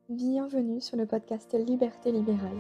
Bienvenue sur le podcast Liberté libérale.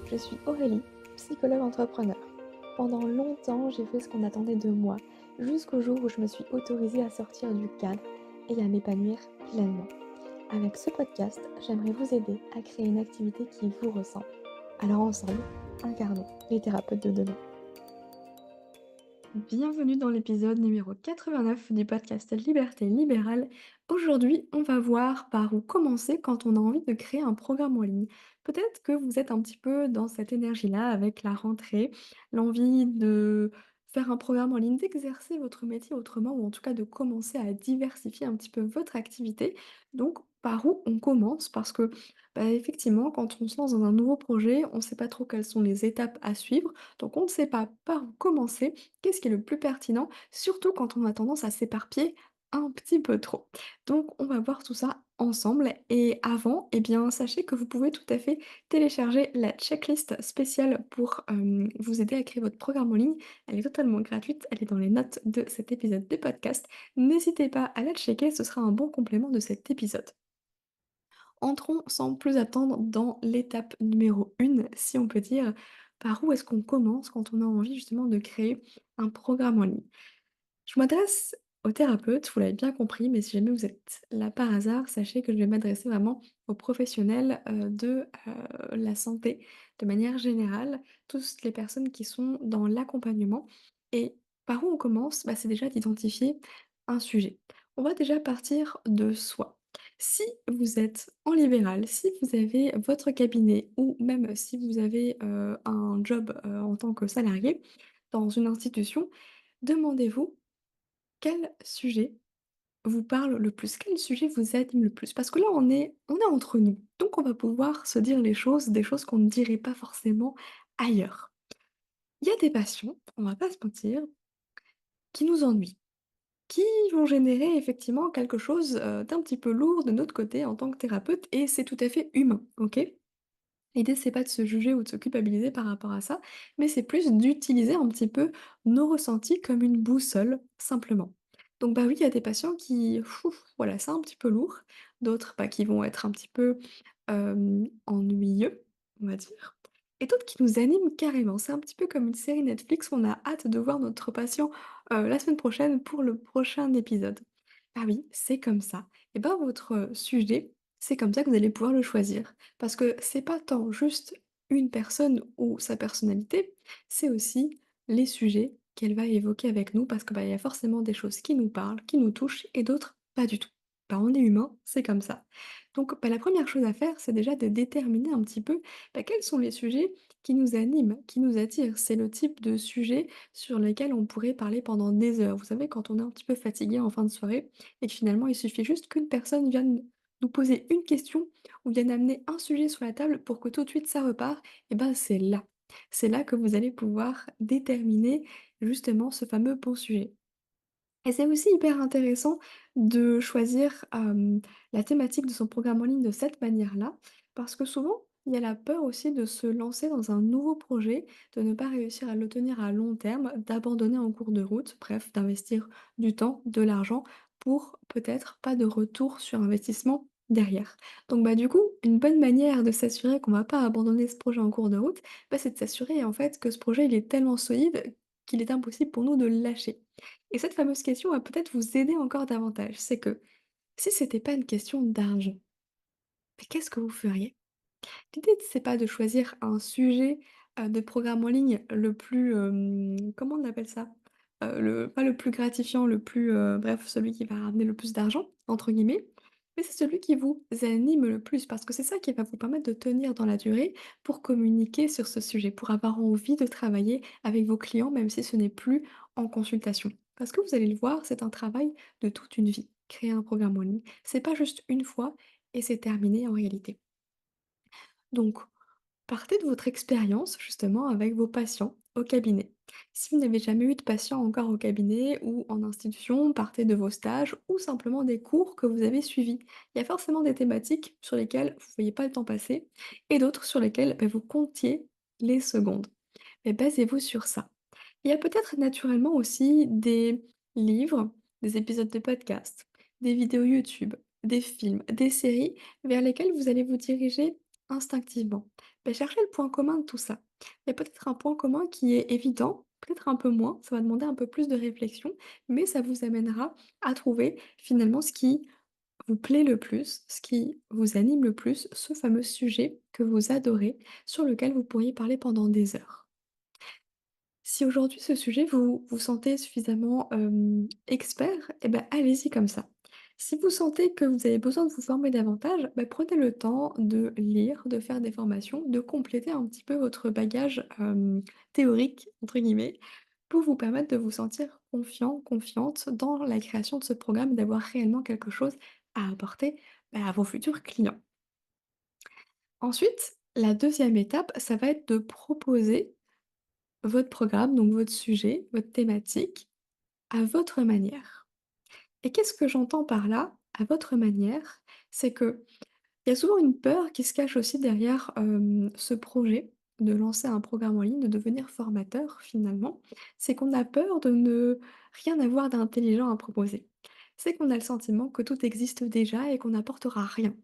Je suis Aurélie, psychologue entrepreneur. Pendant longtemps, j'ai fait ce qu'on attendait de moi, jusqu'au jour où je me suis autorisée à sortir du cadre et à m'épanouir pleinement. Avec ce podcast, j'aimerais vous aider à créer une activité qui vous ressemble. Alors ensemble, incarnons les thérapeutes de demain. Bienvenue dans l'épisode numéro 89 du podcast Liberté libérale. Aujourd'hui, on va voir par où commencer quand on a envie de créer un programme en ligne. Peut-être que vous êtes un petit peu dans cette énergie-là avec la rentrée, l'envie de faire un programme en ligne, d'exercer votre métier autrement ou en tout cas de commencer à diversifier un petit peu votre activité. Donc, par où on commence? Parce que, effectivement, quand on se lance dans un nouveau projet, on ne sait pas trop quelles sont les étapes à suivre. Donc on ne sait pas par où commencer, qu'est-ce qui est le plus pertinent, surtout quand on a tendance à s'éparpiller un petit peu trop. Donc on va voir tout ça ensemble et avant, eh bien, sachez que vous pouvez tout à fait télécharger la checklist spéciale pour vous aider à créer votre programme en ligne. Elle est totalement gratuite, elle est dans les notes de cet épisode de podcast. N'hésitez pas à la checker, ce sera un bon complément de cet épisode. Entrons sans plus attendre dans l'étape numéro 1, si on peut dire. Par où est-ce qu'on commence quand on a envie justement de créer un programme en ligne? Je m'adresse aux thérapeutes, vous l'avez bien compris, mais si jamais vous êtes là par hasard, sachez que je vais m'adresser vraiment aux professionnels, de la santé de manière générale, toutes les personnes qui sont dans l'accompagnement et par où on commence? C'est déjà d'identifier un sujet. On va déjà partir de soi. Si vous êtes en libéral, si vous avez votre cabinet ou même si vous avez, un job, en tant que salarié dans une institution, demandez-vous quel sujet vous parle le plus? Quel sujet vous anime le plus? Parce que là, on est entre nous, donc on va pouvoir se dire les choses, des choses qu'on ne dirait pas forcément ailleurs. Il y a des patients, on va pas se mentir, qui nous ennuient, qui vont générer effectivement quelque chose, d'un petit peu lourd de notre côté en tant que thérapeute et c'est tout à fait humain, OK? L'idée, c'est pas de se juger ou de se culpabiliser par rapport à ça, mais c'est plus d'utiliser un petit peu nos ressentis comme une boussole, simplement. Donc, oui, il y a des patients qui, ouf, voilà, c'est un petit peu lourd, d'autres, qui vont être un petit peu ennuyeux, on va dire, et d'autres qui nous animent carrément. C'est un petit peu comme une série Netflix, on a hâte de voir notre patient la semaine prochaine pour le prochain épisode. Ah oui, c'est comme ça. Et votre sujet, c'est comme ça que vous allez pouvoir le choisir. Parce que c'est pas tant juste une personne ou sa personnalité, c'est aussi les sujets qu'elle va évoquer avec nous parce que, il y a forcément des choses qui nous parlent, qui nous touchent et d'autres pas du tout. On est humain, c'est comme ça. Donc, la première chose à faire, c'est déjà de déterminer un petit peu, quels sont les sujets qui nous animent, qui nous attirent. C'est le type de sujet sur lesquels on pourrait parler pendant des heures. Vous savez, quand on est un petit peu fatigué en fin de soirée et que finalement il suffit juste qu'une personne vienne nous poser une question ou vienne amener un sujet sur la table pour que tout de suite ça repart, et c'est là. C'est là que vous allez pouvoir déterminer justement ce fameux bon sujet. Et c'est aussi hyper intéressant de choisir, la thématique de son programme en ligne de cette manière-là, parce que souvent, il y a la peur aussi de se lancer dans un nouveau projet, de ne pas réussir à le tenir à long terme, d'abandonner en cours de route, bref, d'investir du temps, de l'argent pour peut-être pas de retour sur investissement derrière. Donc du coup, une bonne manière de s'assurer qu'on va pas abandonner ce projet en cours de route, c'est de s'assurer en fait que ce projet il est tellement solide qu'il est impossible pour nous de le lâcher. Et cette fameuse question va peut-être vous aider encore davantage. C'est que si c'était pas une question d'argent, mais qu'est-ce que vous feriez? L'idée, c'est pas de choisir un sujet, de programme en ligne le plus, comment on appelle ça? Le pas le plus gratifiant, le plus, bref, celui qui va ramener le plus «d'argent» entre guillemets, mais c'est celui qui vous anime le plus parce que c'est ça qui va vous permettre de tenir dans la durée pour communiquer sur ce sujet, pour avoir envie de travailler avec vos clients, même si ce n'est plus en consultation. Parce que vous allez le voir, c'est un travail de toute une vie, créer un programme en ligne. C'est pas juste une fois et c'est terminé en réalité. Donc partez de votre expérience justement avec vos patients au cabinet. Si vous n'avez jamais eu de patients encore au cabinet ou en institution, partez de vos stages ou simplement des cours que vous avez suivis. Il y a forcément des thématiques sur lesquelles vous ne voyez pas le temps passer et d'autres sur lesquelles vous comptiez les secondes. Mais basez-vous sur ça. Il y a peut-être naturellement aussi des livres, des épisodes de podcast, des vidéos YouTube. des films, des séries vers lesquels vous allez vous diriger instinctivement. Beh, cherchez le point commun de tout ça. Il y a peut-être un point commun qui est évident, peut-être un peu moins, ça va demander un peu plus de réflexion, mais ça vous amènera à trouver finalement ce qui vous plaît le plus, ce qui vous anime le plus, ce fameux sujet que vous adorez, sur lequel vous pourriez parler pendant des heures. Si aujourd'hui ce sujet vous vous sentez suffisamment, expert, eh ben, allez-y comme ça. Si vous sentez que vous avez besoin de vous former davantage, bah, prenez le temps de lire, de faire des formations, de compléter un petit peu votre bagage, «théorique» entre guillemets, pour vous permettre de vous sentir confiant, confiante dans la création de ce programme et d'avoir réellement quelque chose à apporter, bah, à vos futurs clients. Ensuite, la deuxième étape, ça va être de proposer votre programme, donc votre sujet, votre thématique, à votre manière. Et qu'est-ce que j'entends par là, à votre manière? C'est qu'il y a souvent une peur qui se cache aussi derrière, ce projet de lancer un programme en ligne, de devenir formateur finalement. C'est qu'on a peur de ne rien avoir d'intelligent à proposer. C'est qu'on a le sentiment que tout existe déjà et qu'on n'apportera rien.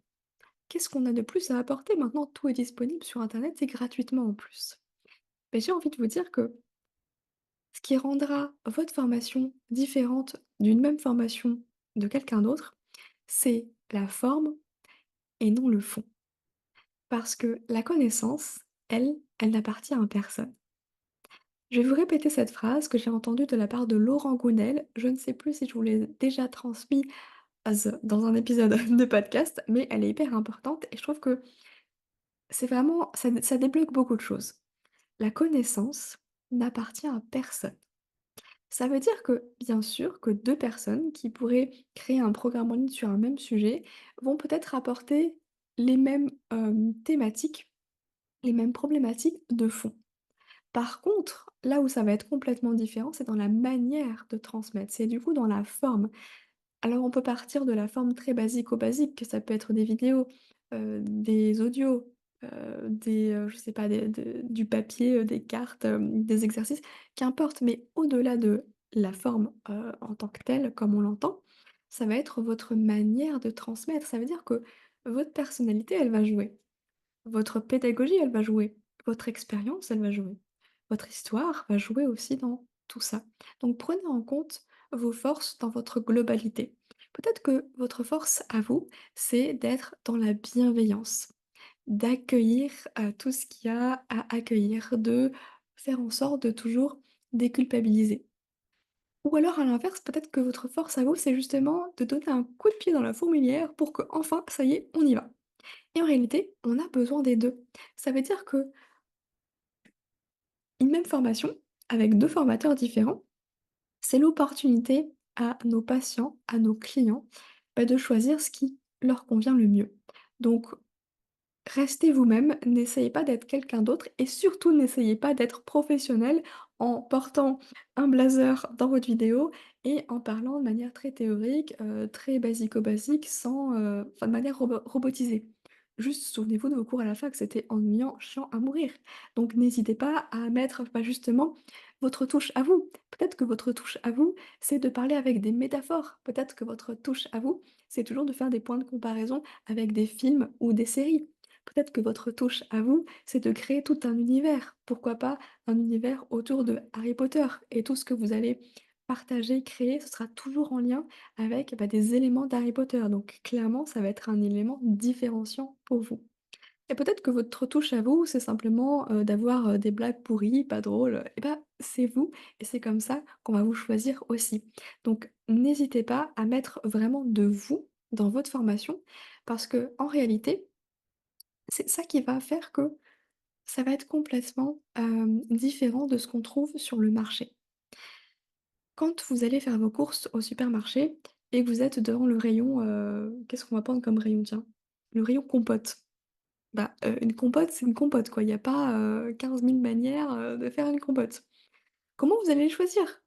Qu'est-ce qu'on a de plus à apporter? Maintenant, tout est disponible sur internet et gratuitement en plus. Mais j'ai envie de vous dire que ce qui rendra votre formation différente d'une même formation de quelqu'un d'autre, c'est la forme et non le fond. Parce que la connaissance, elle n'appartient à personne. Je vais vous répéter cette phrase que j'ai entendue de la part de Laurent Gounel. Je ne sais plus si je vous l'ai déjà transmise dans un épisode de podcast, mais elle est hyper importante et je trouve que c'est vraiment, ça débloque beaucoup de choses. La connaissance n'appartient à personne. Ça veut dire que, bien sûr, que 2 personnes qui pourraient créer un programme en ligne sur un même sujet vont peut-être apporter les mêmes, thématiques, les mêmes problématiques de fond. Par contre, là où ça va être complètement différent, c'est dans la manière de transmettre, c'est du coup dans la forme. Alors on peut partir de la forme très basique au basique, que ça peut être des vidéos, des audios, je sais pas, du papier, des cartes, des exercices, qu'importe. Mais au-delà de la forme, en tant que telle, comme on l'entend, ça va être votre manière de transmettre. Ça veut dire que votre personnalité, elle va jouer. Votre pédagogie, elle va jouer. Votre expérience, elle va jouer. Votre histoire va jouer aussi dans tout ça. Donc prenez en compte vos forces dans votre globalité. Peut-être que votre force à vous, c'est d'être dans la bienveillance, d'accueillir, tout ce qu'il y a à accueillir, de faire en sorte de toujours déculpabiliser. Ou alors à l'inverse, peut-être que votre force à vous, c'est justement de donner un coup de pied dans la fourmilière pour que enfin, ça y est, on y va. Et en réalité, on a besoin des 2. Ça veut dire que une même formation, avec 2 formateurs différents, c'est l'opportunité à nos patients, à nos clients, bah, de choisir ce qui leur convient le mieux. Donc restez vous-même, n'essayez pas d'être quelqu'un d'autre et surtout n'essayez pas d'être professionnel en portant un blazer dans votre vidéo et en parlant de manière très théorique, très basico-basique sans, enfin de manière robotisée. Juste souvenez-vous de vos cours à la fac, c'était ennuyant, chiant à mourir. Donc n'hésitez pas à mettre, bah, justement votre touche à vous. Peut-être que votre touche à vous, c'est de parler avec des métaphores. Peut-être que votre touche à vous, c'est toujours de faire des points de comparaison avec des films ou des séries. Peut-être que votre touche à vous, c'est de créer tout un univers. Pourquoi pas un univers autour de Harry Potter et tout ce que vous allez partager, créer, ce sera toujours en lien avec, bah, des éléments d'Harry Potter. Donc clairement, ça va être un élément différenciant pour vous. Et peut-être que votre touche à vous, c'est simplement, d'avoir, des blagues pourries, pas drôles, et bah, c'est vous et c'est comme ça qu'on va vous choisir aussi. Donc n'hésitez pas à mettre vraiment de vous dans votre formation parce que en réalité, c'est ça qui va faire que ça va être complètement, différent de ce qu'on trouve sur le marché. Quand vous allez faire vos courses au supermarché et que vous êtes devant le rayon, qu'est-ce qu'on va prendre comme rayon, tiens? Le rayon compote. Bah, une compote, c'est une compote, quoi. Il y a pas, 15 000 manières, de faire une compote. Comment vous allez les choisir?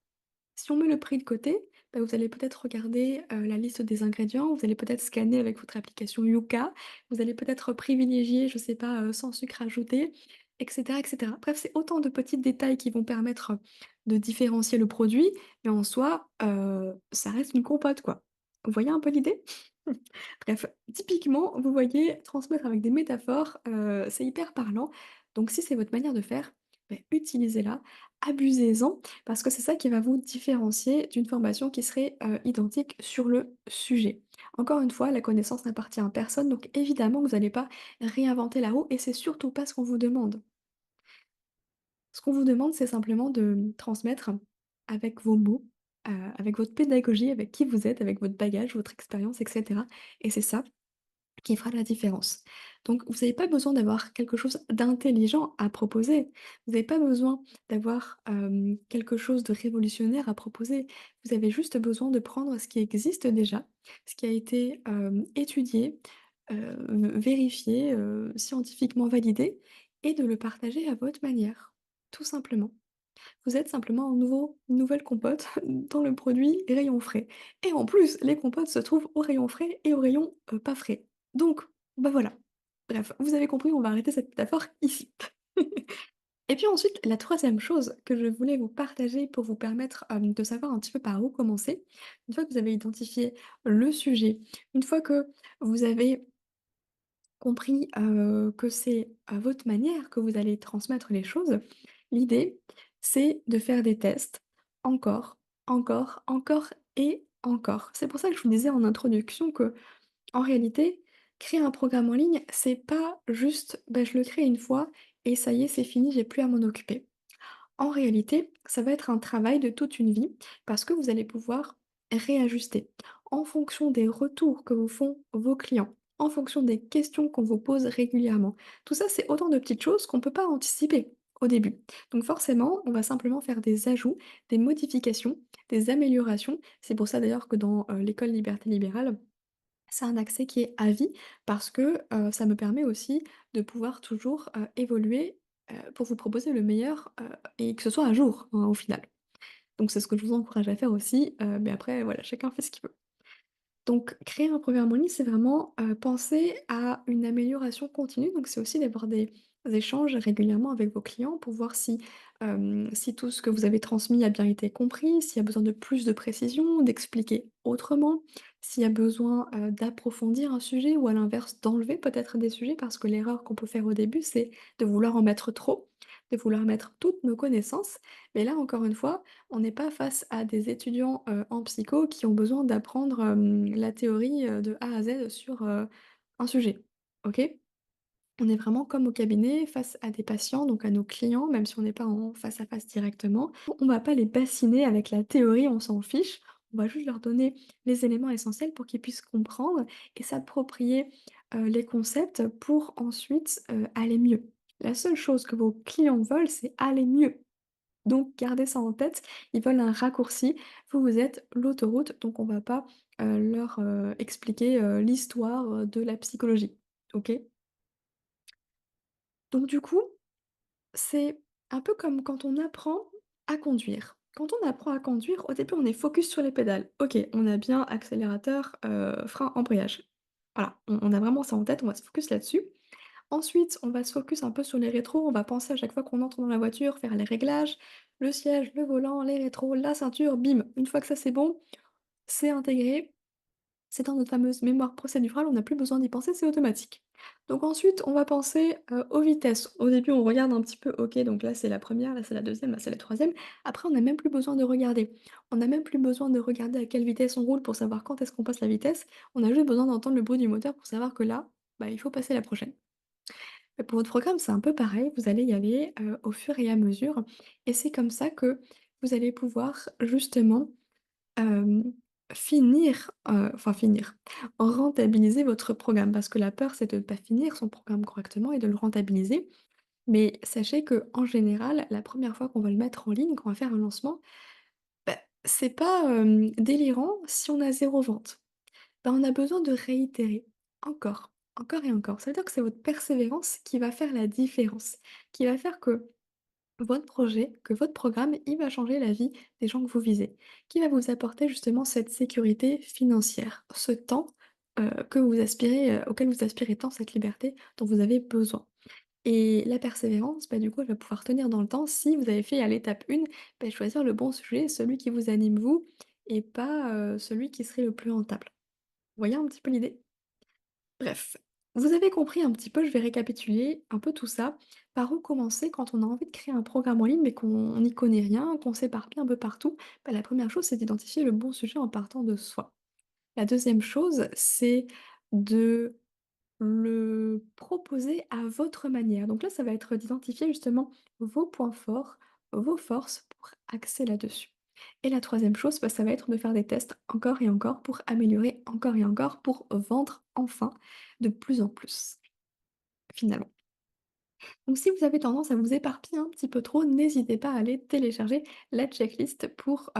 Si on met le prix de côté, bah, vous allez peut-être regarder, la liste des ingrédients, vous allez peut-être scanner avec votre application Yuka, vous allez peut-être privilégier, je sais pas, sans sucre ajouté et cetera et cetera. Bref, c'est autant de petits détails qui vont permettre, de différencier le produit, mais en soi, ça reste une compote, quoi. Vous voyez un peu l'idée? Bref, typiquement, vous voyez, transmettre avec des métaphores, c'est hyper parlant. Donc si c'est votre manière de faire, beh, utilisez-la, abusez-en, parce que c'est ça qui va vous différencier d'une formation qui serait, identique sur le sujet. Encore une fois, la connaissance n'appartient à personne, donc évidemment, vous n'allez pas réinventer la roue et c'est surtout pas ce qu'on vous demande. Ce qu'on vous demande, c'est simplement de, transmettre avec vos mots, avec votre pédagogie, avec qui vous êtes, avec votre bagage, votre expérience et cetera et c'est ça qui fera la différence. Donc vous n'avez pas besoin d'avoir quelque chose d'intelligent à proposer. Vous n'avez pas besoin d'avoir, quelque chose de révolutionnaire à proposer. Vous avez juste besoin de prendre ce qui existe déjà, ce qui a été, étudié, vérifié, scientifiquement validé et de le partager à votre manière, tout simplement. Vous êtes simplement un une nouvelle compote dans le produit rayon frais et en plus, les compotes se trouvent au rayon frais et au rayon, pas frais. Donc, bah, voilà. Bref, vous avez compris, on va arrêter cette métaphore ici. Et puis ensuite, la troisième chose que je voulais vous partager pour vous permettre, de savoir un petit peu par où commencer, une fois que vous avez identifié le sujet, une fois que vous avez compris, que c'est à votre manière que vous allez transmettre les choses. L'idée, c'est de faire des tests encore, encore, encore et encore. C'est pour ça que je vous disais en introduction que en réalité, créer un programme en ligne, c'est pas juste: «Bah, je le crée une fois et ça y est, c'est fini, j'ai plus à m'en occuper». En réalité, ça va être un travail de toute une vie parce que vous allez pouvoir réajuster en fonction des retours que vous font vos clients, en fonction des questions qu'on vous pose régulièrement. Tout ça, c'est autant de petites choses qu'on ne peut pas anticiper au début. Donc forcément, on va simplement faire des ajouts, des modifications, des améliorations. C'est pour ça d'ailleurs que dans l'école Liberté Libérale, c'est un accès qui est à vie parce que, ça me permet aussi de pouvoir toujours, évoluer, pour vous proposer le meilleur, et que ce soit à jour, hein, au final. Donc c'est ce que je vous encourage à faire aussi, mais après voilà, chacun fait ce qu'il veut. Donc créer un programme en ligne, c'est vraiment, penser à une amélioration continue, donc c'est aussi d'avoir des échanges régulièrement avec vos clients pour voir si, si tout ce que vous avez transmis a bien été compris, s'il y a besoin de plus de précision, d'expliquer autrement, s'il y a besoin, d'approfondir un sujet ou à l'inverse d'enlever peut-être des sujets parce que l'erreur qu'on peut faire au début, c'est de vouloir en mettre trop, de vouloir mettre toutes nos connaissances. Mais là, encore une fois, on n'est pas face à des étudiants, en psycho qui ont besoin d'apprendre, la théorie, de A à Z sur, un sujet, OK? On est vraiment comme au cabinet face à des patients, donc à nos clients, même si on n'est pas en face à face directement. On va pas les bassiner avec la théorie, on s'en fiche. On va juste leur donner les éléments essentiels pour qu'ils puissent comprendre et s'approprier, les concepts pour ensuite, aller mieux. La seule chose que vos clients veulent, c'est aller mieux. Donc gardez ça en tête, ils veulent un raccourci, vous, vous êtes l'autoroute, donc on va pas, leur, expliquer, l'histoire, de la psychologie. OK? Donc du coup, c'est un peu comme quand on apprend à conduire. Quand on apprend à conduire, au début, on est focus sur les pédales. OK, on a bien accélérateur, frein, embrayage. Voilà, on a vraiment ça en tête, on va se focus là-dessus. Ensuite, on va se focus un peu sur les rétros, on va penser à chaque fois qu'on entre dans la voiture, faire les réglages, le siège, le volant, les rétros, la ceinture, bim! Une fois que ça c'est bon, c'est intégré, c'est dans notre fameuse mémoire procédurale, on n'a plus besoin d'y penser, c'est automatique. Donc ensuite, on va penser, aux vitesses. Au début, on regarde un petit peu, OK, donc là c'est la première, là c'est la deuxième, là c'est la troisième. Après, on n'a même plus besoin de regarder. On n'a même plus besoin de regarder à quelle vitesse on roule pour savoir quand est-ce qu'on passe la vitesse. On a juste besoin d'entendre le bruit du moteur pour savoir que là, bah, il faut passer la prochaine. Et pour votre programme, c'est un peu pareil, vous allez y aller, au fur et à mesure et c'est comme ça que vous allez pouvoir justement, hem, finir, rentabiliser votre programme. Parce que la peur, c'est de ne pas finir son programme correctement et de le rentabiliser. Mais sachez que en général, la première fois qu'on va le mettre en ligne, qu'on va faire un lancement, bah, c'est pas, délirant si on a zéro vente. Bah, on a besoin de réitérer, encore, encore et encore. Ça veut dire que c'est votre persévérance qui va faire la différence, qui va faire que votre projet, que votre programme, il va changer la vie des gens que vous visez, qui va vous apporter justement cette sécurité financière, ce temps, que vous aspirez, auquel vous aspirez tant, cette liberté dont vous avez besoin. Et la persévérance, bah, du coup, elle va pouvoir tenir dans le temps si vous avez fait à l'étape 1, bah, choisir le bon sujet, celui qui vous anime vous et pas, celui qui serait le plus rentable. Voyez un petit peu l'idée? Bref, vous avez compris un petit peu, je vais récapituler un peu tout ça. Par où commencer quand on a envie de créer un programme en ligne, mais qu'on n'y connaît rien, qu'on s'éparpille un peu partout? Bah, la première chose, c'est d'identifier le bon sujet en partant de soi. La deuxième chose, c'est de le proposer à votre manière. Donc là, ça va être d'identifier justement vos points forts, vos forces pour axer là-dessus. Et la troisième chose, bah, ça va être de faire des tests encore et encore pour améliorer encore et encore, pour vendre enfin de plus en plus, finalement. Donc si vous avez tendance à vous éparpiller un petit peu trop, n'hésitez pas à aller télécharger la checklist pour,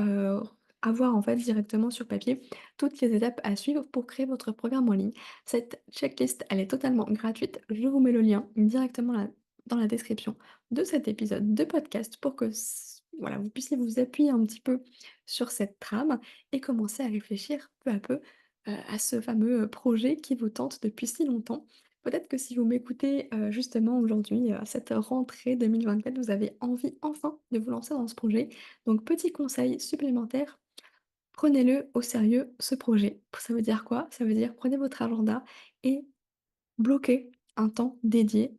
avoir en fait directement sur papier toutes les étapes à suivre pour créer votre programme en ligne. Cette checklist, elle est totalement gratuite. Je vous mets le lien directement là dans la description de cet épisode de podcast pour que voilà, vous puissiez vous appuyer un petit peu sur cette trame et commencer à réfléchir peu à peu, à ce fameux projet qui vous tente depuis si longtemps. Peut-être que si vous m'écoutez, justement aujourd'hui, à cette rentrée 2024, vous avez envie enfin de vous lancer dans ce projet. Donc petit conseil supplémentaire, prenez-le au sérieux ce projet. Ça veut dire quoi? Ça veut dire prenez votre agenda et bloquez un temps dédié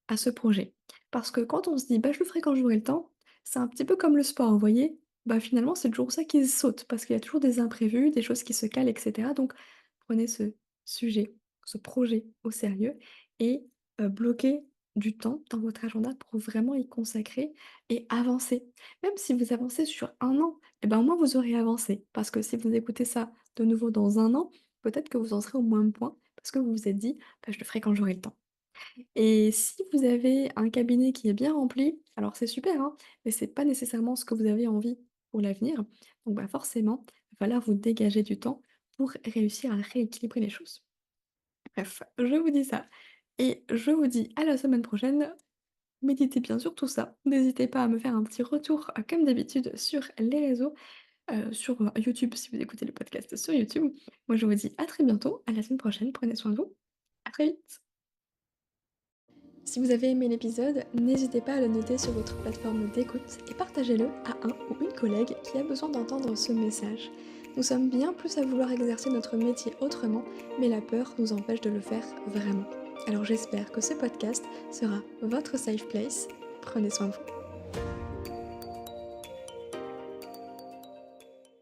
à ce projet. Parce que quand on se dit: «Bah, je le ferai quand j'aurai le temps», c'est un petit peu comme le sport, vous voyez? Bah, finalement, c'est toujours ça qui saute parce qu'il y a toujours des imprévus, des choses qui se calent et cetera. Donc prenez ce sujet, ce projet au sérieux et bloquez du temps dans votre agenda pour vraiment y consacrer et avancer. Même si vous avancez sur un an, et ben, au moins vous aurez avancé. Parce que si vous écoutez ça de nouveau dans un an, peut-être que vous en serez au même point parce que vous vous êtes dit: «Bah, je le ferai quand j'aurai le temps». Et si vous avez un cabinet qui est bien rempli, alors c'est super, hein, mais c'est pas nécessairement ce que vous avez envie pour l'avenir. Donc bah, forcément, il va falloir vous dégager du temps pour réussir à rééquilibrer les choses. Bref, je vous dis ça et je vous dis à la semaine prochaine. Méditez bien sur tout ça. N'hésitez pas à me faire un petit retour, comme d'habitude sur les réseaux, sur, YouTube si vous écoutez le podcast sur YouTube. Moi je vous dis à très bientôt, à la semaine prochaine, prenez soin de vous. À très vite. Si vous avez aimé l'épisode, n'hésitez pas à le noter sur votre plateforme d'écoute et partagez-le à un ou une collègue qui a besoin d'entendre ce message. Nous sommes bien plus à vouloir exercer notre métier autrement, mais la peur nous empêche de le faire vraiment. Alors j'espère que ce podcast sera votre safe place. Prenez soin de vous.